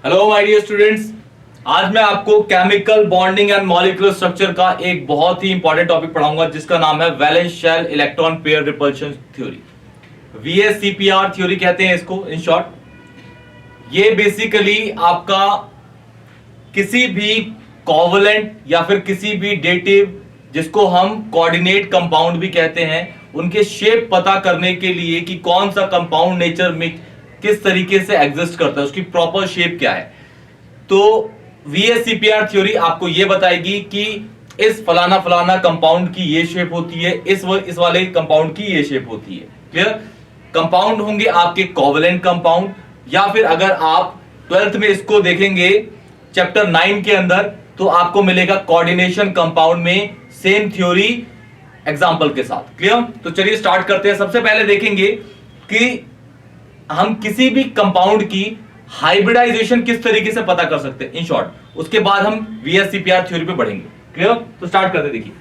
Hello my dear students. आज मैं आपको chemical bonding and molecular structure का एक बहुत ही इंपॉर्टेंट टॉपिक पढ़ाऊंगा जिसका नाम है valence shell electron pair repulsion theory. VSEPR theory कहते हैं इसको इन शॉर्ट। ये बेसिकली आपका किसी भी कोवलेंट या फिर किसी भी डेटिव जिसको हम कोऑर्डिनेट कंपाउंड भी कहते हैं उनके शेप पता करने के लिए कि कौन सा कंपाउंड नेचर में किस तरीके से एग्जिस्ट करता है, उसकी प्रॉपर शेप क्या है। तो VSEPR थ्योरी आपको यह बताएगी कि इस फलाना फलाना कंपाउंड की ये शेप होती है, इस वाले कंपाउंड की ये शेप होती है। क्लियर? कंपाउंड होंगे आपके कोवलेंट कंपाउंड, या फिर अगर आप 12th में इसको देखेंगे चैप्टर 9 के अंदर तो आपको मिलेगा कोऑर्डिनेशन कंपाउंड में सेम थ्योरी एग्जांपल के साथ। क्लियर? तो चलिए स्टार्ट करते हैं। सबसे पहले देखेंगे कि हम किसी भी कंपाउंड की हाइब्रिडाइजेशन किस तरीके से पता कर सकते हैं इन शॉर्ट। उसके बाद हम VSEPR थ्योरी पे बढ़ेंगे। क्लियर? तो स्टार्ट करते देखिए।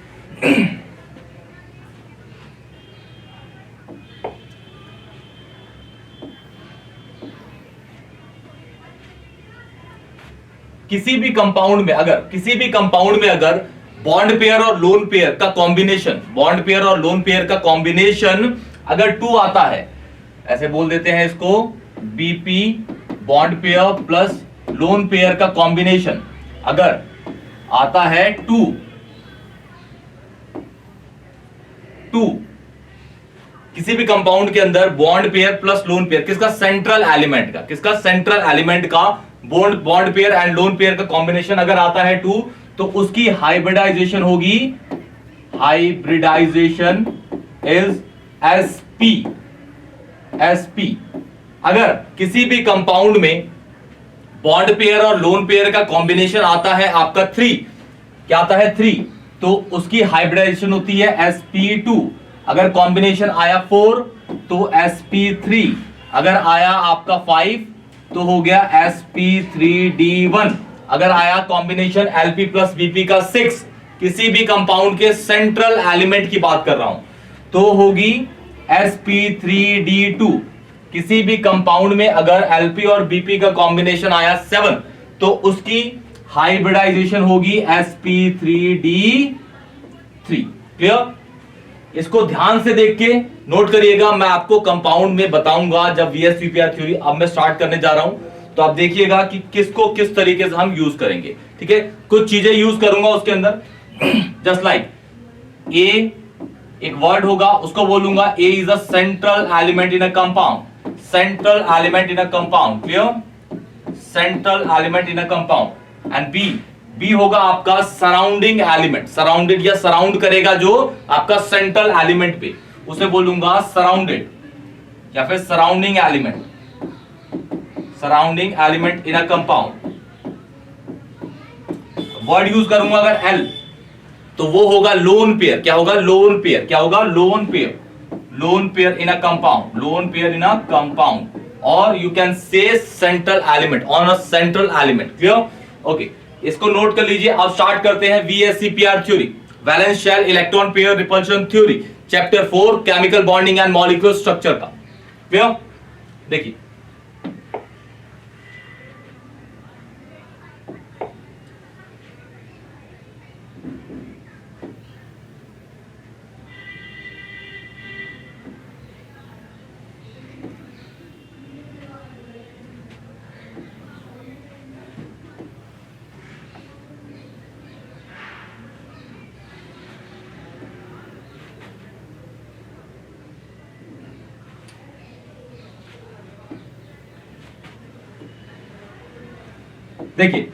किसी भी कंपाउंड में अगर बॉन्ड पेयर और लोन पेयर का कॉम्बिनेशन अगर 2 आता है, ऐसे बोल देते हैं इसको BP bond pair plus lone pair का कॉम्बिनेशन अगर आता है 2 किसी भी कंपाउंड के अंदर bond pair plus lone pair किसका सेंट्रल एलिमेंट का bond pair and lone pair का कॉम्बिनेशन अगर आता है 2 तो उसकी हाइब्रिडाइजेशन होगी, हाइब्रिडाइजेशन इज SP। अगर किसी भी कंपाउंड में बॉन्ड पेयर और लोन पेयर का कॉम्बिनेशन आता है आपका 3, क्या आता है 3, तो उसकी हाइब्रिडाइजेशन होती है SP2। अगर कॉम्बिनेशन आया 4 तो SP3। अगर आया आपका 5 तो हो गया SP3D1। अगर आया कॉम्बिनेशन LP प्लस BP का 6, किसी भी कंपाउंड के सेंट्रल एलिमेंट की बात कर रहा हूं, तो होगी SP3D2। किसी भी कंपाउंड में अगर LP और BP का कॉम्बिनेशन आया 7 तो उसकी हाइब्रिडाइजेशन होगी SP3D3। क्लियर? इसको ध्यान से देख के नोट करिएगा। मैं आपको कंपाउंड में बताऊंगा जब VSEPR थ्योरी अब मैं स्टार्ट करने जा रहा हूं, तो आप देखिएगा कि किसको किस तरीके से हम यूज करेंगे। ठीक है? कुछ चीजें यूज करूंगा उसके अंदर, जस्ट लाइक A एक वर्ड होगा, उसको बोलूंगा A is a central element in a compound. Clear? Central element in a compound. And B होगा आपका सराउंडिंग एलिमेंट, सराउंडेड या सराउंड करेगा जो आपका सेंट्रल एलिमेंट पे, उसे बोलूंगा सराउंडेड या फिर surrounding element in a compound. Word use करूंगा अगर L तो वो होगा लोन पेयर। क्या होगा? Lone pair in a compound, और you can say central element on a central element. Clear? Okay, इसको नोट कर लीजिए। अब स्टार्ट करते हैं VSEPR theory, valence shell electron pair repulsion theory, chapter 4 chemical bonding and molecular structure का। Clear? देखिए,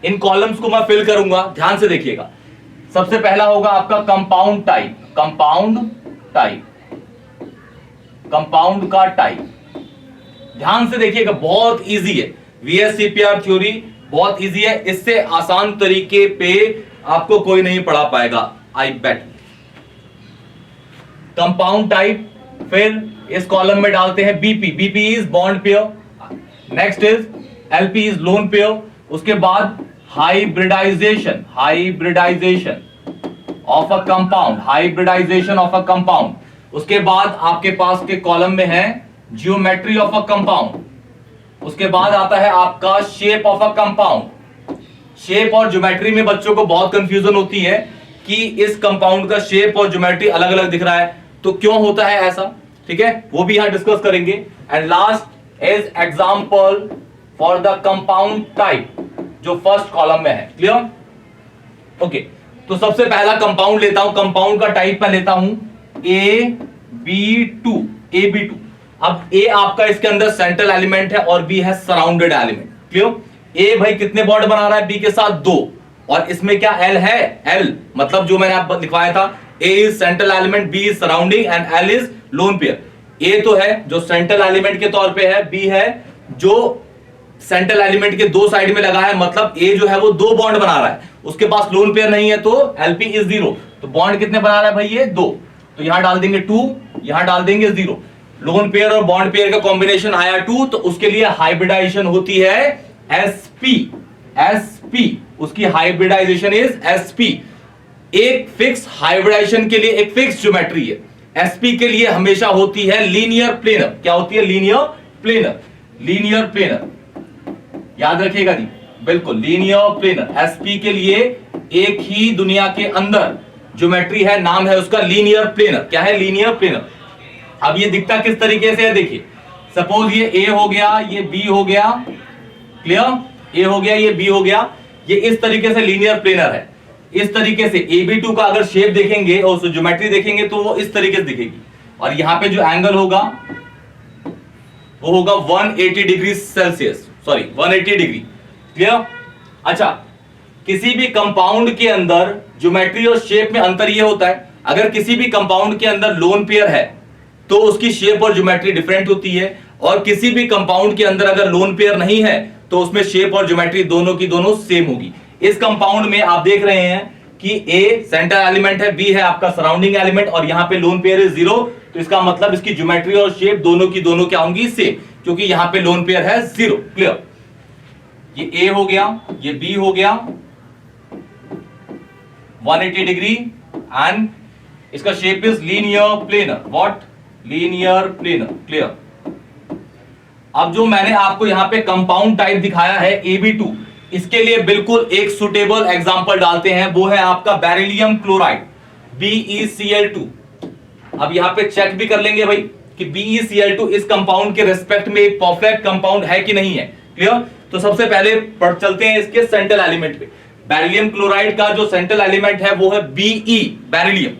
इन कॉलम्स को मैं फिल करूंगा, ध्यान से देखिएगा। सबसे पहला होगा आपका कंपाउंड का टाइप। ध्यान से देखिएगा, बहुत इजी है VSEPR थ्योरी, बहुत इजी है। इससे आसान तरीके पे आपको कोई नहीं पढ़ा पाएगा, आई बेट। कंपाउंड टाइप, फिर इस कॉलम में डालते हैं BP is bond pair, next is LP is lone pair, उसके बाद हाइब्रिडाइजेशन ऑफ अ कंपाउंड, उसके बाद आपके पास के कॉलम में है ज्योमेट्री ऑफ अ कंपाउंड, उसके बाद आता है आपका shape of a compound. Shape और ज्योमेट्री में बच्चों को बहुत कंफ्यूजन होती है कि इस कंपाउंड का शेप और ज्योमेट्री अलग अलग दिख रहा है, तो क्यों होता है ऐसा, ठीक है, वो भी यहां डिस्कस करेंगे। And last is example for the compound type, जो फर्स्ट कॉलम में है। क्लियर? ओके, तो सबसे पहला कंपाउंड लेता हूं, कंपाउंड का टाइप मैं लेता हूं AB2। AB2, अब A आपका इसके अंदर सेंट्रल एलिमेंट है और B है सराउंडेड एलिमेंट। क्लियर? A भाई कितने बॉन्ड बना रहा है B के साथ? 2, और इसमें क्या L है? L मतलब जो मैंने आपको लिखवाया था, A is central element, B is surrounding and L is lone pair. A तो है जो सेंट्रल एलिमेंट के तौर पे है, B है जो सेंट्रल एलिमेंट के दो साइड में लगा है, मतलब A जो है वो 2 बॉन्ड बना रहा है, उसके पास लोन पेयर नहीं है तो LP इज 0। तो बॉन्ड कितने बना रहा है भाई? ये 2, तो यहां डाल देंगे 2, यहां डाल देंगे 0। लोन पेयर और बॉन्ड पेयर का कॉम्बिनेशन आया 2, तो उसके लिए हाइब्रिडाइजेशन होती है sp। sp उसकी हाइब्रिडाइजेशन इज sp। एक फिक्स हाइब्रिडाइजेशन के लिए एक फिक्स ज्योमेट्री है, sp के लिए हमेशा होती है लीनियर प्लेनर। क्या होती है? Linear planar. लीनियर प्लेनर याद रखिएगा जी, बिल्कुल लीनियर प्लेनर। sp के लिए एक ही दुनिया के अंदर ज्योमेट्री है, नाम है उसका लीनियर प्लेनर। क्या है? Linear planar. अब ये दिखता किस तरीके से है, देखिए, सपोज ये A हो गया, ये B हो गया। क्लियर? A हो गया, ये B हो गया, ये इस तरीके से लीनियर प्लेनर है। इस तरीके से AB2 का अगर शेप देखेंगे और उसकी ज्योमेट्री देखेंगे तो वो इस तरीके से दिखेगी, और यहां पे जो एंगल होगा वो होगा 180 degree Celsius, sorry 180 degree. Clear? अच्छा, किसी भी कंपाउंड के अंदर ज्योमेट्री और शेप में अंतर ये होता है, अगर किसी भी कंपाउंड के अंदर लोन पेयर है तो उसकी शेप और ज्योमेट्री डिफरेंट होती है, और किसी भी कंपाउंड के अंदर अगर लोन पेयर नहीं है तो उसमें शेप और ज्योमेट्री दोनों की दोनों सेम होगी। इस कंपाउंड में आप देख रहे हैं कि A सेंटर एलिमेंट है, B है आपका सराउंडिंग एलिमेंट, और यहां पे लोन पेयर इज 0, तो इसका मतलब इसकी ज्योमेट्री और शेप दोनों की दोनों क्या होंगी? सेम, क्योंकि यहां पे लोन पेयर है 0। क्लियर? ये A हो गया, ये B हो गया 180 डिग्री, एंड इसका shape is linear planar. What? Linear planar. Clear? अब जो मैंने आपको यहां पे कंपाउंड टाइप दिखाया है AB2, इसके लिए बिल्कुल एक सुटेबल एग्जांपल डालते हैं, वो है आपका बेरिलियम क्लोराइड BeCl2। अब यहां पे चेक भी कर लेंगे भाई कि BeCl2 इस कंपाउंड के रेस्पेक्ट में एक परफेक्ट कंपाउंड है कि नहीं है। क्लियर? तो सबसे पहले चलते हैं इसके सेंट्रल एलिमेंट पे। बेरिलियम क्लोराइड का जो सेंट्रल एलिमेंट है वो है Be, बेरिलियम।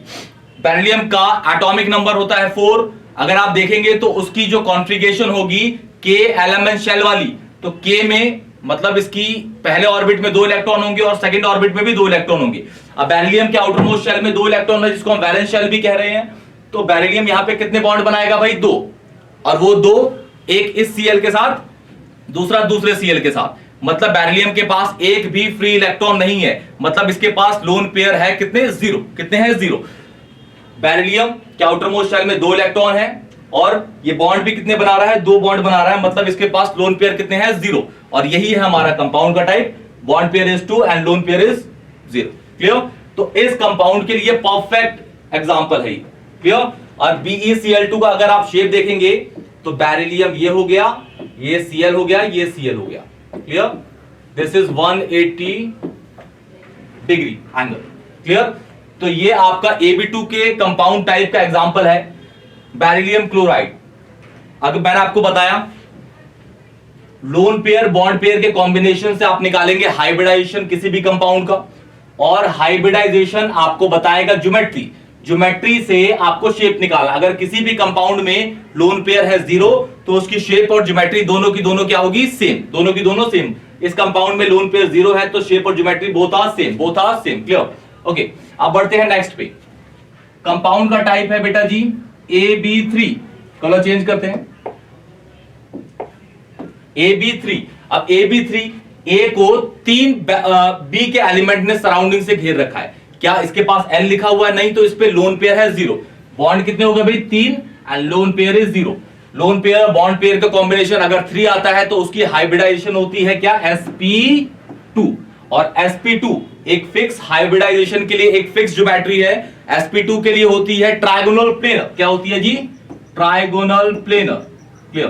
बेरिलियम का एटॉमिक नंबर होता है 4। अगर आप देखेंगे तो उसकी जो कॉन्फ़िगरेशन होगी K एलिमेंट शेल वाली, तो K में मतलब इसकी पहले ऑर्बिट में 2 इलेक्ट्रॉन होंगे और सेकंड ऑर्बिट में भी 2 इलेक्ट्रॉन होंगे। अब बेरिलियम के आउटर मोस्ट शेल में 2 इलेक्ट्रॉन है, जिसको हम वैलेंस शेल भी कह रहे हैं। तो बेरिलियम यहां पे कितने बॉन्ड बनाएगा भाई? 2, और वो 2, एक इस Cl के साथ, दूसरा दूसरे Cl के साथ, मतलब बेरिलियम के पास एक भी फ्री इलेक्ट्रॉन नहीं है, मतलब इसके पास लोन पेयर है कितने? 0। कितने हैं? 0। बेरिलियम के आउटर मोस्ट शेल में 2 इलेक्ट्रॉन है, और ये बॉन्ड भी कितने बना रहा है? 2 बॉन्ड बना रहा है, मतलब इसके पास लोन पेयर कितने हैं? 0। और यही है हमारा कंपाउंड का type, bond pair is 2 and lone pair is 0। Clear? तो इस कंपाउंड के लिए परफेक्ट एग्जांपल है। क्लियर? और BeCl2 का अगर आप शेप देखेंगे तो बेरिलियम ये हो गया, ये Cl हो गया, ये Cl हो गया। Clear? This is 180 degree angle. Clear? तो ये आपका AB2 के कंपाउंड टाइप का एग्जांपल है बेरिलियम क्लोराइड। अगर मैंने आपको बताया लोन पेयर बॉन्ड पेयर के कॉम्बिनेशन से आप निकालेंगे हाइब्रिडाइजेशन किसी भी कंपाउंड का, और हाइब्रिडाइजेशन आपको बताएगा ज्योमेट्री, ज्योमेट्री से आपको शेप निकालना। अगर किसी भी कंपाउंड में लोन पेयर है 0, तो उसकी शेप और ज्योमेट्री दोनों की दोनों क्या होगी? सेम, दोनों की दोनों सेम। इस कंपाउंड में लोन पेयर 0 है तो शेप और geometry both are same, both are same. Clear? Okay, अब बढ़ते हैं नेक्स्ट पे। कंपाउंड का टाइप है बेटा जी AB3। कलर चेंज करते हैं, AB3। अब AB3, A को 3 B के एलिमेंट ने सराउंडिंग से घेर रखा है। क्या इसके पास L लिखा हुआ है? नहीं, तो इस पे लोन पेयर है 0। बॉन्ड कितने हो गए भाई? 3, and lone pair is 0। Lone pair bond pair का कॉम्बिनेशन अगर 3 आता है तो उसकी हाइब्रिडाइजेशन होती है क्या? sp2। और sp2 एक फिक्स हाइब्रिडाइजेशन के लिए एक फिक्स ज्योमेट्री है। sp2 के लिए होती है ट्रायगोनल प्लेनर। क्या होती है जी? Trigonal planar. Clear?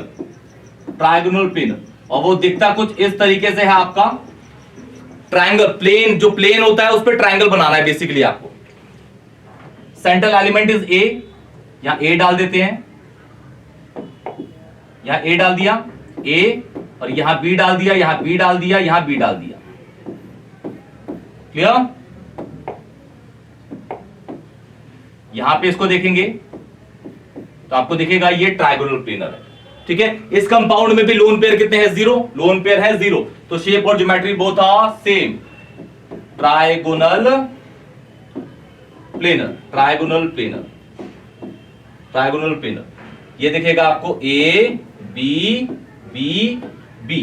Trigonal planar. और वो दिखता कुछ इस तरीके से है आपका ट्रायंगल। प्लेन, जो प्लेन होता है उस पर ट्रायंगल बनाना है बेसिकली आपको। सेंट्रल एलिमेंट इज ए, यहां ए डाल देते हैं, यहां ए डाल दिया ए, और यहां बी डाल दिया, यहां बी डाल दिया, यहां बी डाल दिया। क्लियर? यहां पे इसको देखेंगे तो आपको दिखेगा ये ट्रायगोनल प्लेनर है। ठीक है, इस कंपाउंड में भी लोन पेयर कितने हैं? 0। लोन पेयर है 0, तो शेप और geometry both are same. Trigonal planar, trigonal planar, trigonal planar. ये दिखेगा आपको A B B B.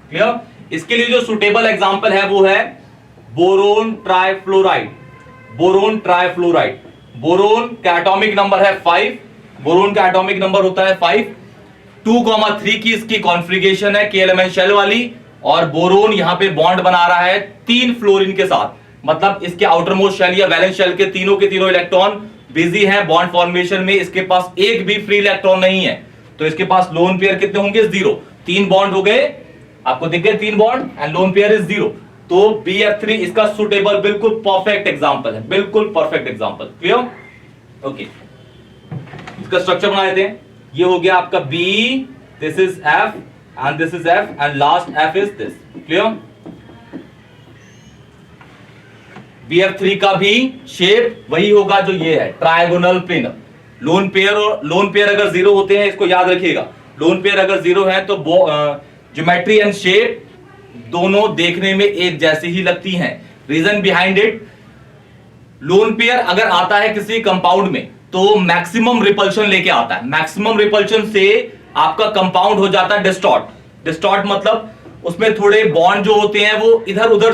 Clear? इसके लिए जो सुटेबल एग्जांपल है वो है boron trifluoride. Boron trifluoride, boron का एटॉमिक नंबर है 5, बोरोन का एटॉमिक नंबर होता है 5, 2,3 की इसकी कॉन्फ़िगरेशन है के एलिमेंट शेल वाली, और बोरोन यहां पे बॉन्ड बना रहा है 3 फ्लोरीन के साथ। मतलब इसके आउटर मोस्ट शेल या वैलेंस शेल के तीनों इलेक्ट्रॉन बिजी हैं बॉन्ड फॉर्मेशन में, इसके पास एक भी फ्री इलेक्ट्रॉन नहीं है, तो इसके पास लोन पेयर कितने होंगे? 0। 3 बॉन्ड हो गए, आपको दिख गए 3 bond, and lone pair is 0। तो BF3 इसका सुटेबल, बिल्कुल परफेक्ट एग्जांपल है, बिल्कुल परफेक्ट एग्जांपल। क्लियर? ओके, इसका स्ट्रक्चर बना देते हैं। ये हो गया आपका B, this is F and this is F and last F is this. Clear? BF3 का भी शेप वही होगा जो ये है, ट्रायगोनल प्लेनर। लोन पेयर अगर 0 होते हैं, इसको याद रखिएगा, लोन पेयर अगर 0 है तो ज्योमेट्री एंड शेप दोनों देखने में एक जैसी ही लगती हैं। Reason behind it, lone pair अगर आता है किसी कंपाउंड में तो मैक्सिमम रिपल्शन लेके आता है। मैक्सिमम रिपल्शन से आपका कंपाउंड हो जाता है डिस्टॉर्ट। डिस्टॉर्ट मतलब उसमें थोड़े बॉन्ड जो होते हैं वो इधर उधर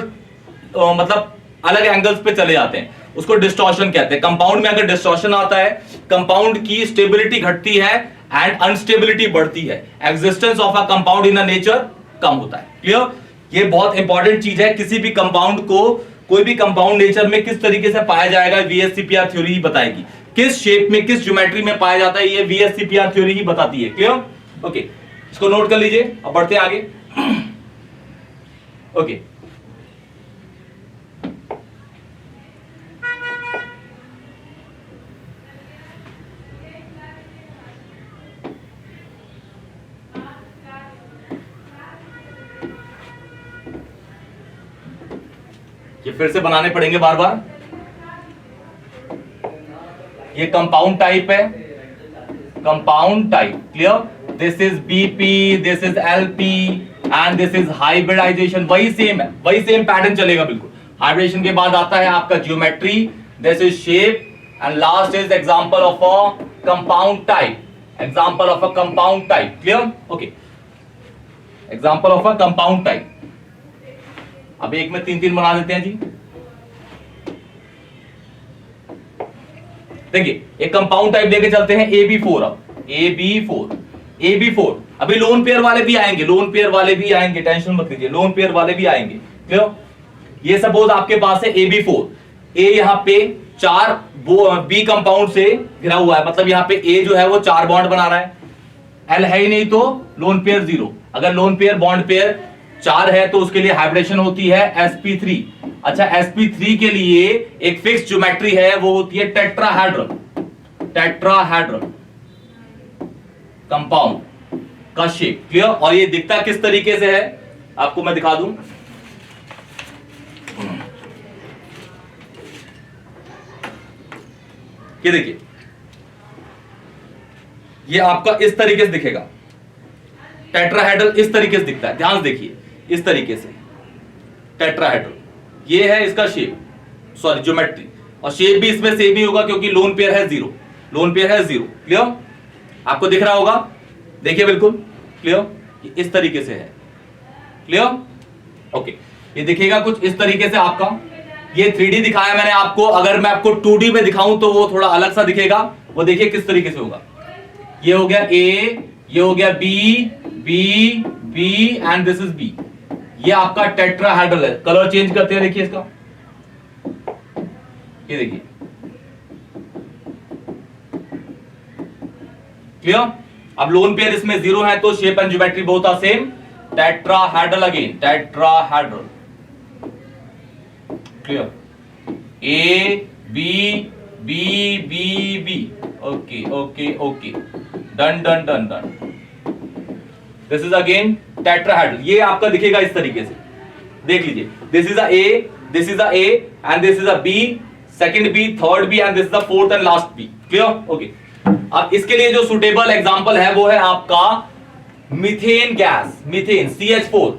मतलब अलग एंगल्स पे चले जाते हैं, उसको डिस्टॉर्शन कहते हैं। कंपाउंड में अगर डिस्टॉर्शन आता है, कंपाउंड की स्टेबिलिटी घटती है एंड अनस्टेबिलिटी बढ़ती है, existence of a compound in a nature कम होता है। क्लियर? ये बहुत इंपॉर्टेंट चीज है। किसी भी कंपाउंड को, कोई भी कंपाउंड नेचर में किस तरीके से पाया जाएगा, VSCPR थ्योरी ही बताएगी। किस शेप में, किस ज्योमेट्री में पाया जाता है, ये VSCPR थ्योरी ही बताती है। क्लियर? ओके, इसको नोट कर लीजिए, अब बढ़ते हैं आगे। ओके, ये फिर से बनाने पड़ेंगे बार बार। ये कंपाउंड टाइप है, compound type. Clear? This is BP, this is LP and this is hybridisation. वही सेम है, वही सेम पैटर्न चलेगा बिल्कुल। हाइब्रिडेशन के बाद आता है आपका geometry, this is shape and last is example of a compound type. Example of a compound type. Clear? Okay, example of a compound type. अब एक में 3-3 बना देते हैं जी। देखिए, एक कंपाउंड टाइप लेके चलते हैं AB4। अब AB4 अभी लोन पेयर वाले भी आएंगे, लोन पेयर वाले भी आएंगे, टेंशन मत लीजिए, लोन पेयर वाले भी आएंगे। क्लियर? ये सपोज आपके पास है AB4, ए यहां पे 4 B कंपाउंड से घिरा हुआ है, मतलब यहां पे A जो है वो 4 बॉन्ड बना रहा है, L है ही नहीं तो लोन पेयर 0। अगर लोन पेयर बॉन्ड पेयर 4 है तो उसके लिए हाइब्रिडेशन होती है sp3। अच्छा, sp3 के लिए एक फिक्स ज्योमेट्री है, वो होती है टेट्राहेड्रल। टेट्राहेड्रल कंपाउंड का शेप। क्लियर? और ये दिखता किस तरीके से है आपको मैं दिखा दूं। ये देखिए, ये आपका इस तरीके से दिखेगा, टेट्राहेड्रल इस तरीके से दिखता है, ध्यान से देखिए, इस तरीके से टेट्राहेड्रल। ये है इसका शेप, सॉरी ज्योमेट्री, और शेप भी इसमें सेम ही होगा क्योंकि लोन पेयर है 0, लोन पेयर है 0। क्लियर? आपको दिख रहा होगा, देखिए बिल्कुल क्लियर, इस तरीके से है। क्लियर? ओके, ये दिखेगा कुछ इस तरीके से आपका। ये 3D दिखाया मैंने आपको, अगर मैं आपको 2D में दिखाऊं तो वो थोड़ा अलग सा दिखेगा। वो देखिए किस तरीके से होगा। ये हो गया A, ये हो गया B, B, B and this is B। ये आपका टेट्राहेड्रल है। कलर चेंज करते हैं, देखिए इसका, ये देखिए। क्लियर? अब लोन पेयर इसमें 0 है तो shape and geometry both are same, tetrahedral again, tetrahedral, clear, A B B B B, okay okay okay, done done done done. This is again tetrahedral, ये आपका दिखेगा इस तरीके से, देख लीजिए, this is a A, this is a A and this is a B, second B, third B and this is the fourth and last B, clear, okay. अब इसके लिए जो सुटेबल एग्जांपल है वो है आपका methane gas, methane CH4,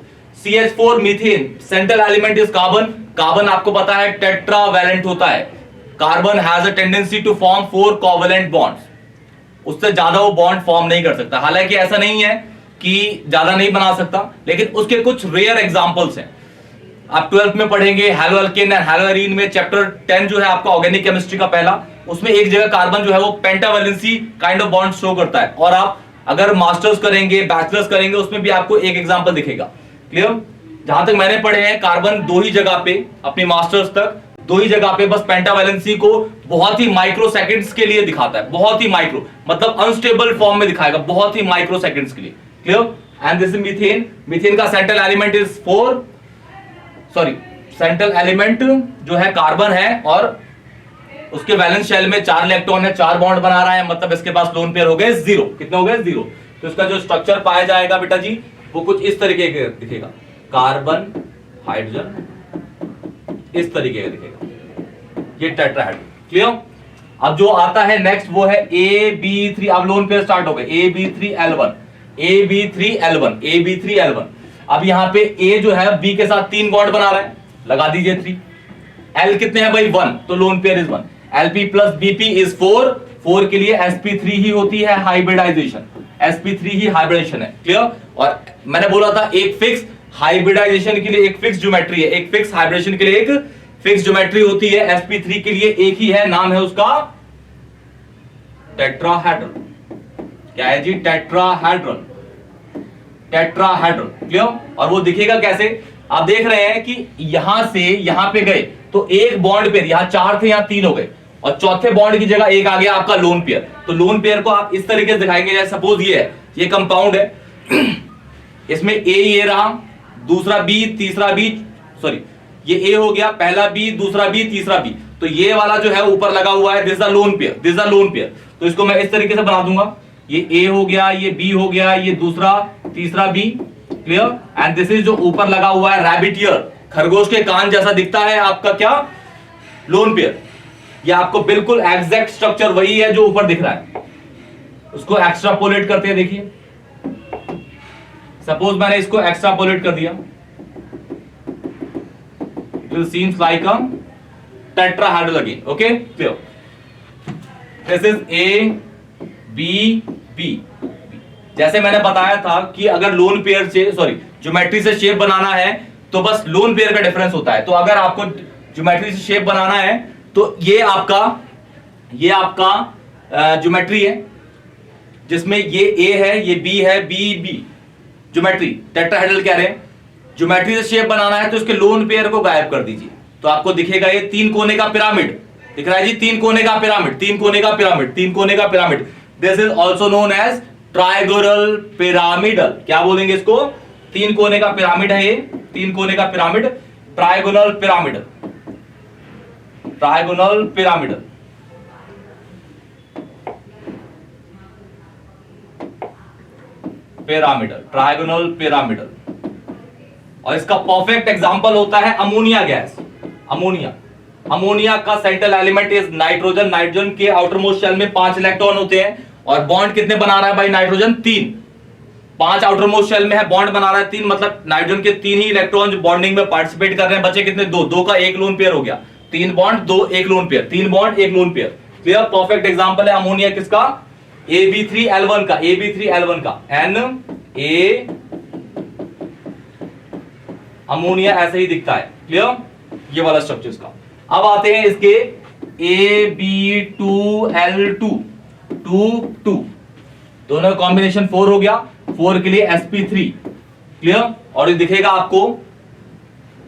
CH4 methane, central element is carbon, carbon आपको पता है टेट्रावैलेंट होता है, carbon has a tendency to form 4 covalent bonds, उससे ज्यादा वो बॉन्ड फॉर्म नहीं कर सकता, हालांकि ऐसा नहीं है कि ज्यादा नहीं बना सकता, लेकिन उसके कुछ रेयर एग्जांपल्स हैं। आप 12th में पढ़ेंगे hello alkane and hello arene में, चैप्टर 10 जो है आपका ऑर्गेनिक केमिस्ट्री का पहला, उसमें एक जगह कार्बन जो है वो पेंटावैलेंसी काइंड ऑफ बॉन्ड शो करता है, और आप अगर मास्टर्स करेंगे, बैचलर्स करेंगे, उसमें भी आपको एक एग्जांपल दिखेगा, क्लियर। जहां तक मैंने पढ़े हैं कार्बन 2 ही जगह पे, अपनी मास्टर्स तक 2 ही जगह पे बस पेंटावैलेंसी को बहुत ही माइक्रो सेकंड्स के लिए दिखाता है, बहुत ही माइक्रो, मतलब अनस्टेबल फॉर्म में दिखाएगा, बहुत ही माइक्रो सेकंड्स के लिए, clear. And this is methane, methane का central element is 4, sorry central element जो है कार्बन है, और उसके वैलेंस शेल में 4 इलेक्ट्रॉन है, 4 बॉन्ड बना रहा है, मतलब इसके पास लोन पेयर हो गए 0, कितने हो गए 0। तो इसका जो स्ट्रक्चर पाया जाएगा बेटा जी वो कुछ इस तरीके का दिखेगा, कार्बन हाइड्रोजन, इस तरीके का दिखेगा, ये टेट्राहेड्रल, क्लियर। अब जो आता है नेक्स्ट वो है AB3, अब लोन पेयर स्टार्ट हो गए, AB3L1, AB3L1, AB3L1। अब यहां पे A जो है B के साथ 3 बॉन्ड बना रहा है, लगा दीजिए 3, L कितने हैं भाई 1, तो lone pair is 1, LP plus BP is 4, 4 के लिए sp3 ही होती है हाइब्रिडाइजेशन, sp3 ही हाइब्रिडाइजेशन है, क्लियर। और मैंने बोला था एक फिक्स हाइब्रिडाइजेशन के लिए एक फिक्स ज्योमेट्री है, एक फिक्स हाइब्रिडेशन के लिए एक फिक्स ज्योमेट्री होती है, sp3 के लिए एक ही है, नाम है उसका टेट्राहेड्रल, क्या है जी, टेट्राहेड्रल, टेट्राहेड्रल, क्लियर। और वो दिखेगा कैसे, आप देख रहे हैं कि यहां से यहां पे गए तो एक बॉन्ड पेयर, यहां 4 थे, यहां 3 हो गए, और चौथे बॉन्ड की जगह एक आ गया आपका लोन पेयर। तो लोन पेयर को आप इस तरीके से दिखाएंगे, जैसे सपोज ये है, ये कंपाउंड है, इसमें ए ये रहा, दूसरा बी, तीसरा बी, सॉरी ये ए हो गया, पहला बी, दूसरा बी, तीसरा बी, तो ये वाला जो है ऊपर लगा हुआ है, this is the lone pair, this is the lone pair. तो इसको मैं इस तरीके से बना दूंगा, ये ए हो गया, ये बी हो गया, ये दूसरा, तीसरा B, clear. And this is जो ऊपर लगा हुआ है रैबिट ईयर, खरगोश के कान जैसा दिखता है आपका क्या, लोन पेयर। ये आपको बिल्कुल एग्जैक्ट स्ट्रक्चर वही है जो ऊपर दिख रहा है, उसको एक्स्ट्रापोलेट करते हैं, देखिए सपोज मैंने इसको एक्स्ट्रापोलेट कर दिया, it will seems like a tetrahedral again, okay clear. This is A B B, जैसे मैंने बताया था कि अगर लोन पेयर से, सॉरी ज्योमेट्री से शेप बनाना है तो बस लोन पेयर का डिफरेंस होता है। तो अगर आपको ज्योमेट्री से शेप बनाना है तो ये आपका ज्योमेट्री है, जिसमें ये ए है, ये बी है, बी बी, ज्योमेट्री टेट्राहेड्रल कह रहे हैं। ज्योमेट्री से शेप बनाना है तो इसके लोन पेयर को गायब कर दीजिए, तो आपको दिखेगा ये 3 कोने का पिरामिड दिख रहा है जी, 3 कोने का पिरामिड, 3 कोने का पिरामिड, 3 कोने का pyramid. This is also known as trigonal pyramidal, क्या बोलेंगे इसको, 3 कोने का पिरामिड है ये, 3 कोने का pyramid, trigonal pyramidal, trigonal pyramidal. Pyramidal, trigonal pyramidal. और इसका परफेक्ट एग्जांपल होता है अमोनिया गैस, अमोनिया। अमोनिया का central element is nitrogen, nitrogen के आउटर मोस्ट शेल में 5 इलेक्ट्रॉन होते हैं, और बॉन्ड कितने बना रहा है भाई नाइट्रोजन, 3, 5 आउटर मोस्ट शेल में है, बॉन्ड बना रहा है 3, मतलब नाइट्रोजन के 3 ही इलेक्ट्रॉन जो बॉन्डिंग में पार्टिसिपेट कर रहे हैं, बचे कितने, 2 का 1 लोन पेयर हो गया, 3 bond 2 1 lone pair, 3 bond 1 lone pair, clear. Perfect example है अमोनिया किसका, AB3L1 का, AB3L1 का, Na अमोनिया ऐसे ही दिखता है, क्लियर, ये वाला स्ट्रक्चर इसका। अब आते हैं इसके AB2L2, 2 दोनों का कॉम्बिनेशन 4 हो गया, 4 के लिए sp3, क्लियर। और ये दिखेगा आपको,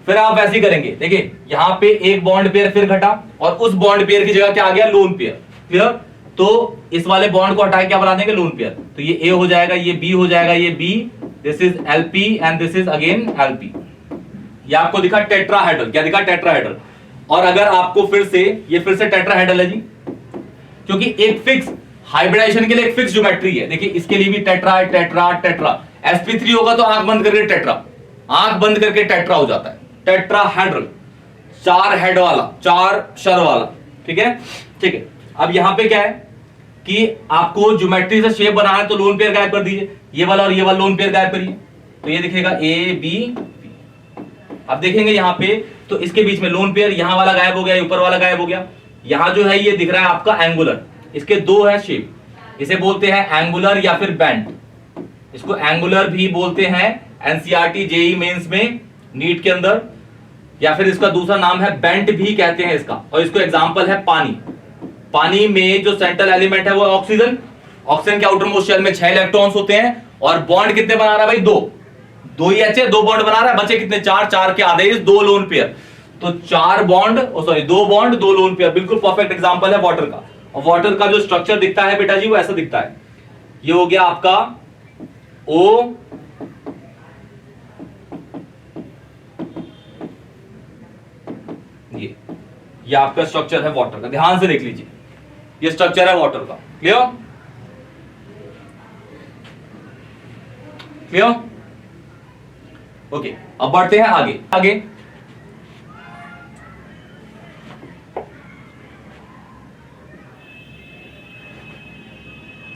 फिर आप ऐसे ही करेंगे, देखिए यहां पे एक बॉन्ड पेयर फिर घटा, और उस बॉन्ड पेयर की जगह क्या आ गया, लोन पेयर, क्लियर। तो इस वाले बॉन्ड को हटा के क्या बना देंगे, लोन पेयर। तो ये ए हो जाएगा, ये बी हो जाएगा, ये B, this is LP and this is again LP. ये आपको दिखा टेट्राहेड्रल, क्या दिखा, टेट्राहेड्रल। और अगर आपको फिर से, ये फिर से टेट्राहेड्रल है जी, क्योंकि एक फिक्स हाइब्रिडाइजेशन के लिए एक फिक्स ज्योमेट्री है। देखिए इसके लिए भी टेट्रा है, टेट्रा टेट्रा। sp3 होगा तो आंख बंद करके टेट्रा, आंख बंद करके टेट्रा हो जाता है, टेट्राहेड्रल, 4 हेड वाला, 4 शर वाला, ठीक है, ठीक है। अब यहां पे क्या है कि आपको ज्योमेट्री से शेप बनाना है, तो लोन पेयर गायब कर दीजिए, ये वाला और ये वाला लोन पेयर गायब करिए, तो ये दिखेगा ए बी। अब देखेंगे यहां पे, तो इसके बीच में लोन पेयर, यहां वाला गायब हो गया, ऊपर वाला गायब हो गया। यहां जो है ये दिख रहा है आपका एंगुलर, इसके 2 है शेप, इसे बोलते हैं एंगुलर या फिर बेंड, इसको एंगुलर भी बोलते हैं एनसीईआरटी जेईई मेंस में, नीट के अंदर, या फिर इसका दूसरा नाम है बेंट भी कहते हैं इसका। और इसको एग्जांपल है पानी, पानी में जो सेंट्रल एलिमेंट है वो ऑक्सीजन, ऑक्सीजन के आउटर मोस्ट शेल में 6 इलेक्ट्रॉन्स होते हैं, और बॉन्ड कितने बना रहा है भाई, 2 ही एच है, 2 बॉन्ड बना रहा है, बचे कितने, 4 के आधे 2 लोन पेयर, तो 4 bond, sorry 2 bond 2 lone pair, बिल्कुल परफेक्ट एग्जांपल है वाटर का। और वाटर का जो स्ट्रक्चर दिखता है बेटा जी वो ऐसा दिखता है, ये हो गया आपका O, ये आपका स्ट्रक्चर है वाटर का, ध्यान से देख लीजिए, ये स्ट्रक्चर है वाटर का। Clear, clear, okay. अब बढ़ते हैं आगे, आगे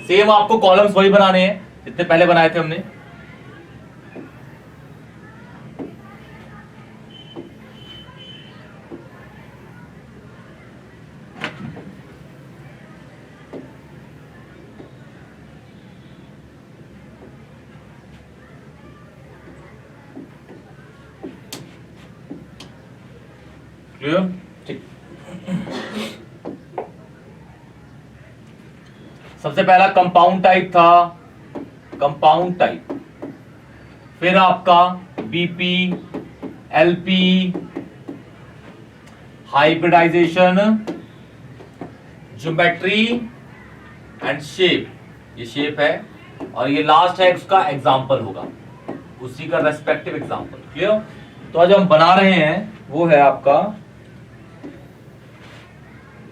सेम आपको कॉलम्स वही बनाने हैं जितने पहले बनाए थे हमने। क्लियर, ठीक। सबसे पहला कंपाउंड टाइप था, कंपाउंड टाइप, फिर आपका BP, LP, hybridisation, geometry and shape, ये शेप है, और ये लास्ट है उसका एग्जांपल होगा, उसी का रेस्पेक्टिव एग्जांपल। क्लियर, तो आज हम बना रहे हैं वो है आपका,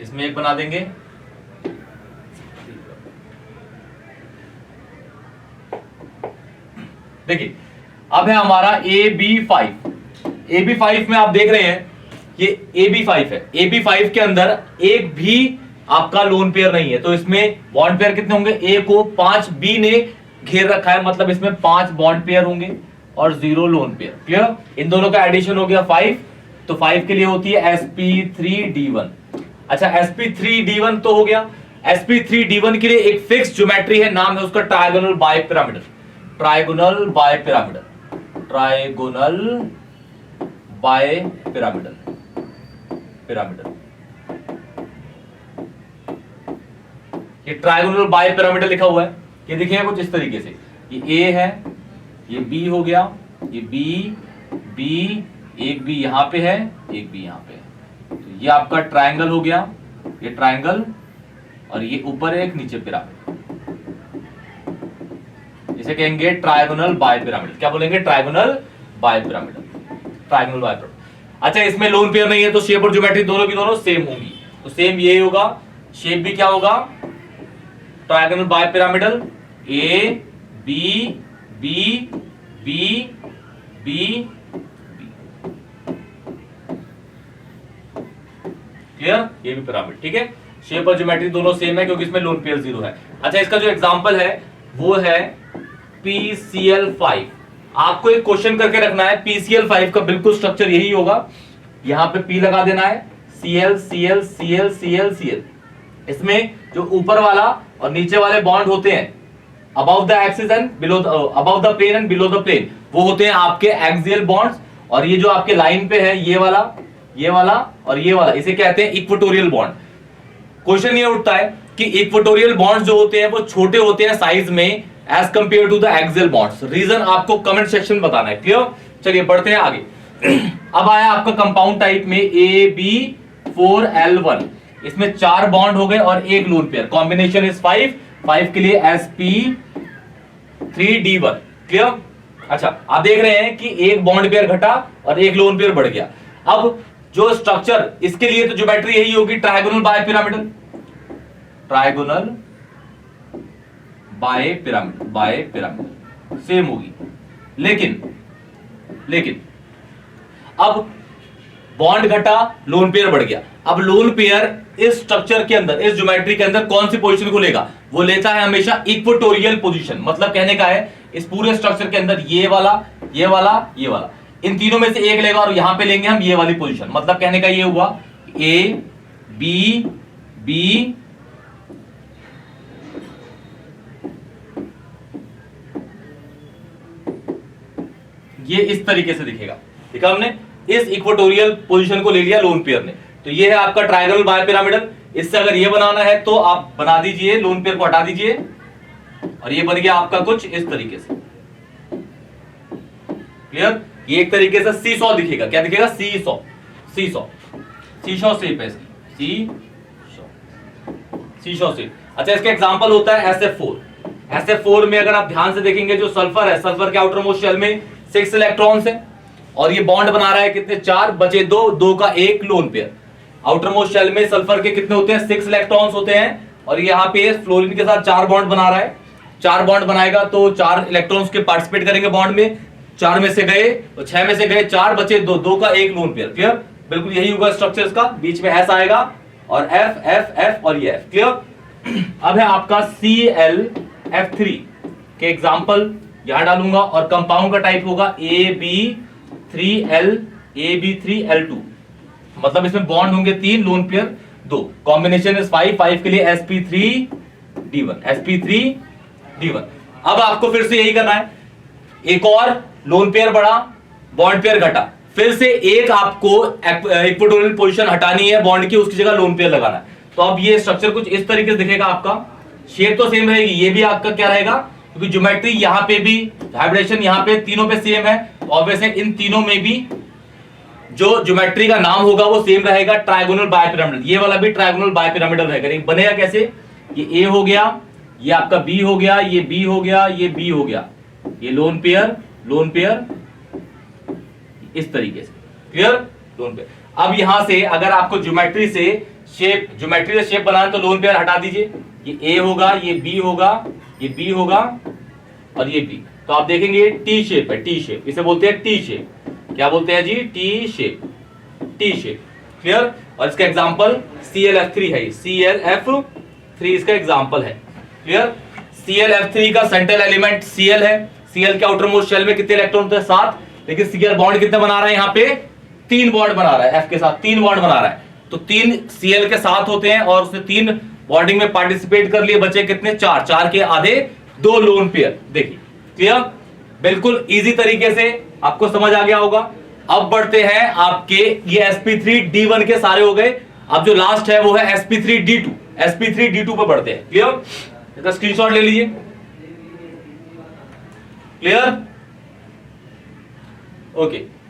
इसमें एक बना देंगे, देखिए अब है हमारा AB5। AB5 में आप देख रहे हैं ये AB5 है, AB5 के अंदर एक भी आपका लोन पेयर नहीं है, तो इसमें बॉन्ड पेयर कितने होंगे, A को 5 B ने घेर रखा है, मतलब इसमें 5 बॉन्ड पेयर होंगे और 0 लोन पेयर। क्लियर, इन दोनों का एडिशन हो गया 5, तो 5 के लिए होती है sp3d1। अच्छा sp3d1 तो हो गया, sp3d1 के लिए एक फिक्स ज्योमेट्री है, नाम है उसका trigonal bipyramidal, trigonal bipyramidal, trigonal bipyramidal, pyramidal, ये ट्रायगोनल बाइपिरामिडल लिखा हुआ है, ये देखिए कुछ इस तरीके से, ये A है, ये B हो गया, ये B, एक B यहां पे है, एक B यहां पे है, तो ये आपका ट्रायंगल हो गया, ये ट्रायंगल, और ये ऊपर एक नीचे पिरामिड, इसे कहेंगे ट्रायगोनल बाइपिरामिडल। क्या बोलेंगे, ट्रायगोनल बाइपिरामिडल, ट्रायगोनल बाइपिरामिडल। अच्छा इसमें लोन पेयर नहीं है, तो शेप और ज्योमेट्री दोनों की दोनों सेम होंगी, तो सेम ये होगा, शेप भी क्या होगा, trigonal bipyramidal, A B B B B B। Clear, ये भी पिरामिड, ठीक है, शेप और ज्योमेट्री दोनों सेम है क्योंकि इसमें लोन पेयर 0 है। अच्छा इसका जो एग्जांपल है वो है PCl5। आपको एक क्वेश्चन करके रखना है, PCl5 का बिल्कुल स्ट्रक्चर यही होगा, यहां पे P लगा देना है, Cl Cl Cl Cl Cl, इसमें जो ऊपर वाला और नीचे वाले बॉन्ड होते हैं above the axis and below, above the plane and below the plane, वो होते हैं आपके एक्सियल बॉन्ड्स, और ये जो आपके लाइन पे है ये वाला और ये वाला, इसे कहते हैं इक्वेटोरियल बॉन्ड। क्वेश्चन ये उठता है कि इक्वेटोरियल बॉन्ड्स जो होते हैं वो छोटे होते हैं साइज में as compared to the axial bonds, reason आपको कमेंट सेक्शन में बताना है। क्लियर, चलिए बढ़ते हैं आगे। अब आया आपका कंपाउंड टाइप में AB4L1, इसमें 4 बॉन्ड हो गए और एक लोन पेयर, कॉम्बिनेशन इज 5 के लिए sp3d1। क्लियर? अच्छा, आप देख रहे हैं कि एक बॉन्ड पेयर घटा और एक लोन पेयर बढ़ गया। अब जो स्ट्रक्चर, इसके लिए तो ज्योमेट्री यही होगी, trigonal bipyramidal, trigonal bipyramidal same होगी। लेकिन अब बॉन्ड घटा, लोन पेयर बढ़ गया। अब लोन पेयर इस स्ट्रक्चर के अंदर, इस ज्योमेट्री के अंदर कौन सी पोजीशन को लेगा? वो लेता है हमेशा इक्वेटोरियल पोजीशन। मतलब कहने का है इस पूरे स्ट्रक्चर के अंदर ये वाला, ये वाला, ये वाला, इन तीनों में से एक लेगा और यहां पे लेंगे हम ये वाली पोजीशन। मतलब कहने का ये हुआ ए बी बी ये इस तरीके से दिखेगा। देखा हमने, इस इक्वेटोरियल पोजीशन को ले लिया लोन पेयर ने। तो ये है आपका ट्रायंगल बाय पिरामिडल। इससे अगर ये बनाना है तो आप बना दीजिए, लोन पेयर को हटा दीजिए और ये बन गया आपका कुछ इस तरीके से। क्लियर? ये एक तरीके से सीसॉ दिखेगा। क्या दिखेगा? सीसॉ शेप है इसकी, सीसॉ शेप। अच्छा, इसका एग्जांपल होता है SF4 में अगर आप ध्यान से देखेंगे, जो सल्फर है, सल्फर के आउटर मोस्ट शेल में 6 इलेक्ट्रॉन्स है और ये बॉन्ड बना रहा है कितने? 4 बचे 2 का एक lone pair. Outermost shell में सल्फर के कितने होते हैं? 6 इलेक्ट्रॉन्स होते हैं और यहाँ पे फ्लोरीन के साथ 4 बॉन्ड बना रहा है। 4 बॉन्ड बनाएगा तो 4 इलेक्ट्रॉन्स के पार्टिसिपेट करेंगे बॉन्ड में, 4 में से गए तो 6 में से गए 4 बचे 2 का एक लोन पेयर। क्लियर? बिल्कुल यही होगा स्ट्रक्चर इसका। बीच में S आएगा और F और ये F। क्लियर? अब है आपका ClF3 के एग्जांपल यहां डालूंगा और कंपाउंड का टाइप होगा AB3L2। मतलब इसमें बॉन्ड होंगे 3, लोन पेयर 2, कॉम्बिनेशन इज 5 के लिए sp3d1। अब आपको फिर से यही करना है, एक और लोन पेयर बढ़ा, बॉन्ड पेयर घटा, फिर से एक आपको इक्वेटोरियल पोजीशन हटानी है बॉन्ड की, उसकी जगह लोन पेयर लगाना है। तो अब ये स्ट्रक्चर कुछ इस तरीके से दिखेगा आपका। शेप तो सेम रहेगी, ये भी आपका क्या रहेगा, क्योंकि ज्योमेट्री यहाँ पे भी, वाइब्रेशन यहाँ पे, तीनों पे सेम है, ऑब्वियस है इन तीनों में भी जो ज्योमेट्री का नाम होगा वो सेम रहेगा, ट्रायगोनल बाय पिरामिडल। ये वाला भी ट्रायगोनल बाय पिरामिडल रहेगा। बनेगा कैसे? ये ए हो गया, ये आपका बी हो गया, ये बी हो गया, ये बी हो गया, ये लोन पेयर इस तरीके से। क्लियर? Lone pair. अब यहां से अगर आपको ज्योमेट्री से शेप बनाना तो लोन पेयर हटा दीजिए, ये ए होगा, ये बी होगा, ये बी होगा और ये बी। तो आप देखेंगे टी शेप है, टी शेप, इसे बोलते हैं टी शेप। क्या बोलते हैं जी? T shape. क्लियर? और इसका एग्जांपल ClF3 है, ClF3 इसका एग्जांपल है। क्लियर? ClF3 का सेंट्रल एलिमेंट Cl है। Cl के आउटर मोस्ट शेल में कितने इलेक्ट्रॉन होते हैं? 7। लेकिन Cl बॉन्ड कितने बना रहा है? यहाँ पे 3 बॉन्ड बना रहा है, F के साथ 3 बॉन्ड बना रहा है। तो 3 Cl के साथ होते हैं और उसने 3 बॉन्डिंग में पार्टिसिपेट कर लिए, बचे कितने? 4 के आधे 2 लोन पेयर। देखिए, क्लियर? बिल्कुल इजी तरीके से आपको समझ आ गया होगा। अब बढ़ते हैं आपके, ये sp3d1 के सारे हो गए। अब जो लास्ट है वो है sp3d2 पे बढ़ते हैं। क्लियर? इसका स्क्रीनशॉट ले लीजिए। क्लियर? ओके।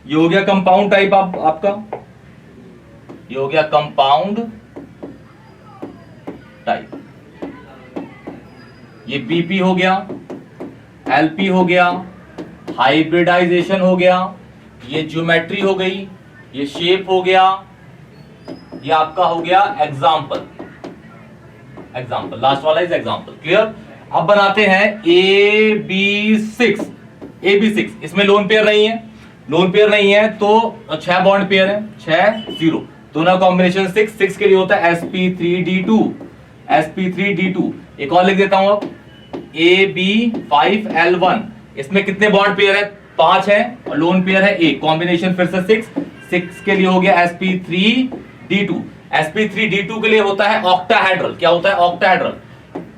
ये हो गया कंपाउंड टाइप आपका, ये हो गया कंपाउंड टाइप। ये बीपी हो गया, एलपी हो गया, हाइब्रिडाइजेशन हो गया, ये ज्योमेट्री हो गई, ये शेप हो गया, ये आपका हो गया एग्जाम्पल। लास्ट वाला इज एग्जाम्पल। क्लियर? अब बनाते हैं AB6। इसमें लोन पेयर नहीं है तो 6 बॉन्ड पेयर है, 6 0, दोनों कॉम्बिनेशन 6 के लिए होता है sp3d2। एक और लिख देता हूं अब, AB5L1। इसमें कितने बॉन्ड पेयर है? 5 है और लोन पेयर है 1, कॉम्बिनेशन फिर से 6 के लिए हो गया sp3d2। sp3d2 के लिए होता है ऑक्टाहेड्रल। क्या होता है? ऑक्टाहेड्रल।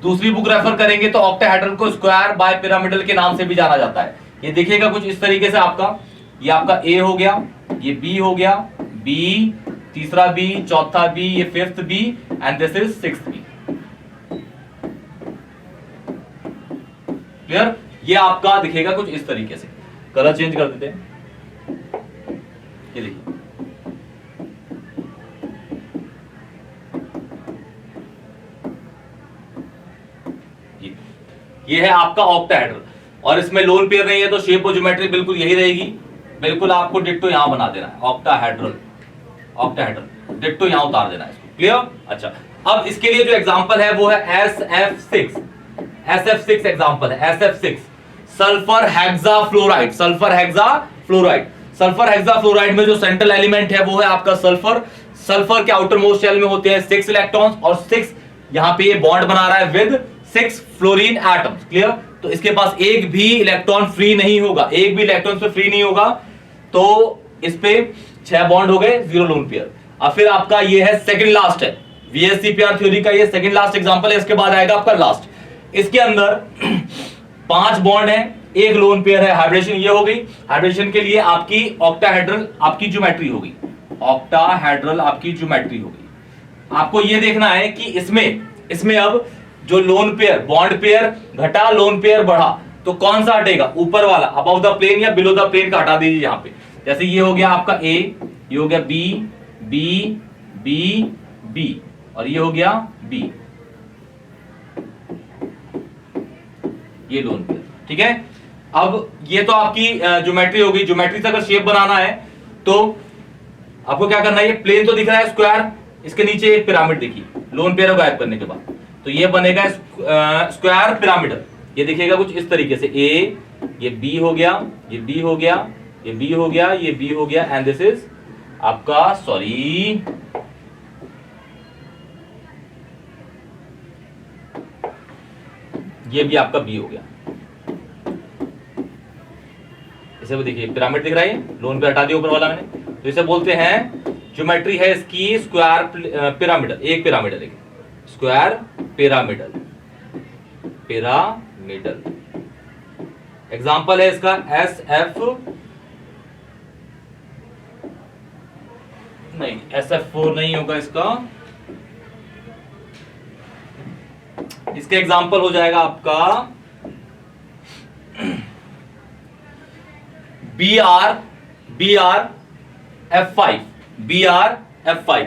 दूसरी बुक रेफर करेंगे तो ऑक्टाहेड्रल को स्क्वायर बाय पिरामिडल के नाम से भी जाना जाता है। ये देखिएगा कुछ इस तरीके से आपका, ये आपका ए हो गया, ये बी हो गया, बी, तीसरा बी, चौथा बी, ये fifth B and this is sixth B. Clear? ये आपका दिखेगा कुछ इस तरीके से। कलर चेंज कर देते हैं, ये देखिए, ये है आपका ऑक्टाहेड्रल और इसमें लोन पेयर नहीं है तो शेप और ज्योमेट्री बिल्कुल यही रहेगी। बिल्कुल आपको डिट्टो यहां बना देना है, ऑक्टाहेड्रल, ऑक्टाहेड्रल डिट्टो यहां उतार देना है इसको। क्लियर? अच्छा, अब इसके लिए जो एग्जांपल है वो है SF6। SF6 एग्जांपल है, SF6 sulphur hexafluoride. Sulphur hexafluoride, sulphur hexafluoride में जो सेंट्रल एलिमेंट है वो है आपका सल्फर। सल्फर के आउटर मोस्ट शेल में होते हैं 6 इलेक्ट्रॉन्स और 6 यहां पे ये बॉन्ड बना रहा है विद 6 फ्लोरीन एटम्स। क्लियर? तो इसके पास एक भी इलेक्ट्रॉन फ्री नहीं होगा, एक भी इलेक्ट्रॉन पे फ्री नहीं होगा, तो इस पे 6 बॉन्ड हो गए, 0 लोन पेयर। अब फिर आपका ये है सेकंड लास्ट है, VSCPR थ्योरी का ये सेकंड लास्ट एग्जांपल है। इसके बाद आएगा आपका लास्ट, इसके अंदर 5 बॉन्ड है, 1 लोन पेयर है। हाइब्रिडेशन ये हो गई। हाइब्रिडेशन के लिए आपकी ऑक्टाहेड्रल आपकी ज्योमेट्री होगी, ऑक्टाहेड्रल आपकी ज्योमेट्री होगी। आपको ये देखना है कि इसमें अब जो लोन पेयर, बॉन्ड पेयर घटा, लोन पेयर बढ़ा, तो कौन सा हटेगा? ऊपर वाला, अबव द प्लेन या बिलो द प्लेन का हटा दीजिए यहां पे। जैसे ये हो गया आपका ए, ये हो गया बी, बी, बी, बी और ये हो गया बी, ये लोन पेयर। ठीक है? अब ये तो आपकी ज्योमेट्री होगी। ज्योमेट्री से अगर शेप बनाना है तो आपको क्या करना है? ये प्लेन तो दिख रहा है स्क्वायर, इसके नीचे एक पिरामिड देखिए लोन पेयर को गायब करने के बाद, तो ये बनेगा स्क्वायर पिरामिडल। ये दिखेगा कुछ इस तरीके से, ए, ये बी हो गया, ये बी हो गया, ये बी हो गया, ये बी हो गया एंड दिस इज आपका, सॉरी, ये भी आपका बी हो गया। इसे भी देखिए पिरामिड दिख रहा है, लोन पे हटा दिया ऊपर वाला मैंने, तो इसे बोलते हैं ज्योमेट्री है इसकी स्क्वायर पिरामिडल। एक पिरामिडल है, स्क्वायर पिरामिडल, पिरामिडल। एग्जांपल है इसका SF4 नहीं होगा इसका एग्जांपल हो जाएगा आपका BRF5, BRF5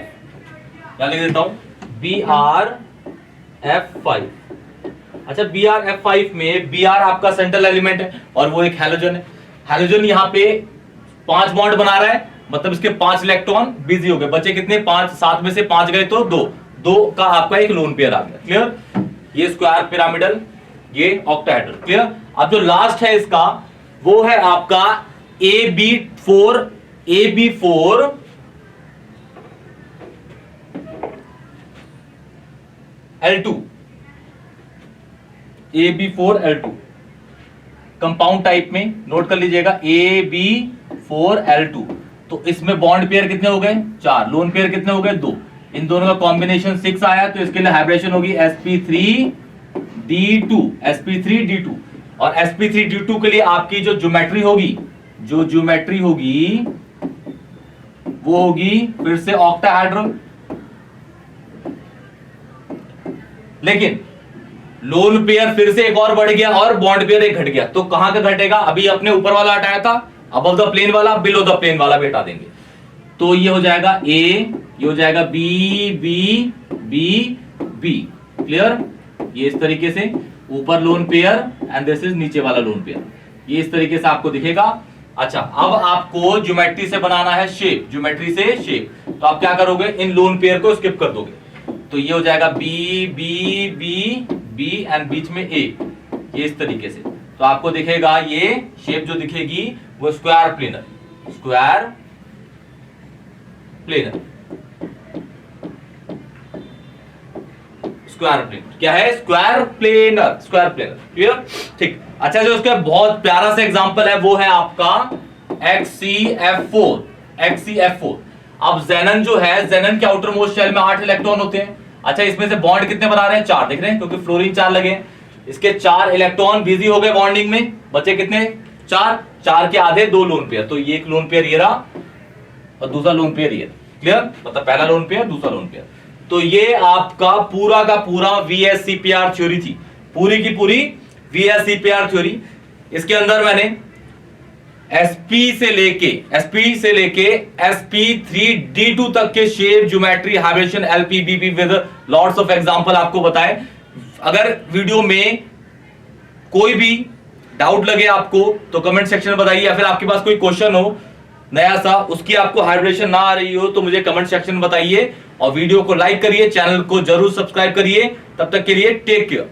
क्या लिख देता हूं, BRF5। अच्छा, BRF5 में BR आपका सेंट्रल एलिमेंट है और वो एक हैलोजन है। हैलोजन यहाँ पे 5 बॉन्ड बना रहा है, मतलब इसके 5 इलेक्ट्रॉन बिजी हो गए, बचे कितने? 5, 7 में से 5 गए तो 2 का आपका एक लोन पेयर आ गया। क्लियर? ये स्क्वायर पिरामिडल, ये ऑक्टाहेड्रल। क्लियर? अब जो लास्ट है इसका वो है आपका AB4 L2, AB4L2 compound type में नोट कर लीजिएगा, AB4L2। तो इसमें बॉन्ड पेयर कितने हो गए? 4, लोन पेयर कितने हो गए? 2। इन दोनों का कॉम्बिनेशन 6 आया, तो इसके लिए हाइब्रिडेशन होगी sp3d2, sp3d2। और sp3d2 के लिए आपकी जो ज्योमेट्री होगी, वो होगी फिर से ऑक्टाहेड्रल। लेकिन लोन पेयर फिर से एक और बढ़ गया और बॉन्ड पेयर एक घट गया, तो कहां का घटेगा? अभी अपने ऊपर वाला हटाया था, अबव द प्लेन वाला, बिलो द प्लेन वाला भी हटा देंगे, तो ये हो जाएगा ए, ये हो जाएगा B, B, B, B. Clear? ये इस तरीके से ऊपर lone pair and this is नीचे वाला लोन पेयर, ये इस तरीके से आपको दिखेगा। अच्छा, अब आपको ज्योमेट्री से बनाना है शेप, ज्योमेट्री से शेप, तो आप क्या करोगे? इन लोन पेयर को स्किप कर दोगे, तो ये हो जाएगा B, B, B, B and बीच में ए, ये इस तरीके से। तो आपको दिखेगा ये शेप जो दिखेगी वो square planar, square planar, square planar. क्या है? Square planar, square planar. Clear? ठीक। अच्छा, जो उसका बहुत प्यारा सा एग्जांपल है वो है आपका HCF4, HCF4। अब जेनन जो है, जेनन के आउटर मोस्ट शेल में 8 इलेक्ट्रॉन होते हैं अच्छा, इसमें से बॉन्ड कितने बना रहे हैं? 4, देख रहे हैं, क्योंकि फ्लोरीन 4 लगे हैं। इसके 4 इलेक्ट्रॉन बिजी हो गए बॉन्डिंग में, बचे कितने? 4 के आधे 2 लोन पेयर, तो ये एक लोन पेयर ये रहा और दूसरा लोन पेयर ये। क्लियर? मतलब पहला लोन पेयर, दूसरा लोन पेयर। तो ये आपका पूरा का पूरा VSCPR थ्योरी थी, पूरी की पूरी VSCPR थ्योरी। इसके अंदर मैंने sp से लेके sp3d2 तक के shape, geometry, hybridisation, LPBP with lots of example आपको बताए। अगर वीडियो में कोई भी डाउट लगे आपको तो कमेंट सेक्शन में बताइए, या फिर आपके पास कोई क्वेश्चन हो नया सा, उसकी आपको हाइब्रिडेशन ना आ रही हो तो मुझे कमेंट सेक्शन में बताइए, और वीडियो को लाइक करिए, चैनल को जरूर सब्सक्राइब करिए। तब तक के लिए टेक केयर।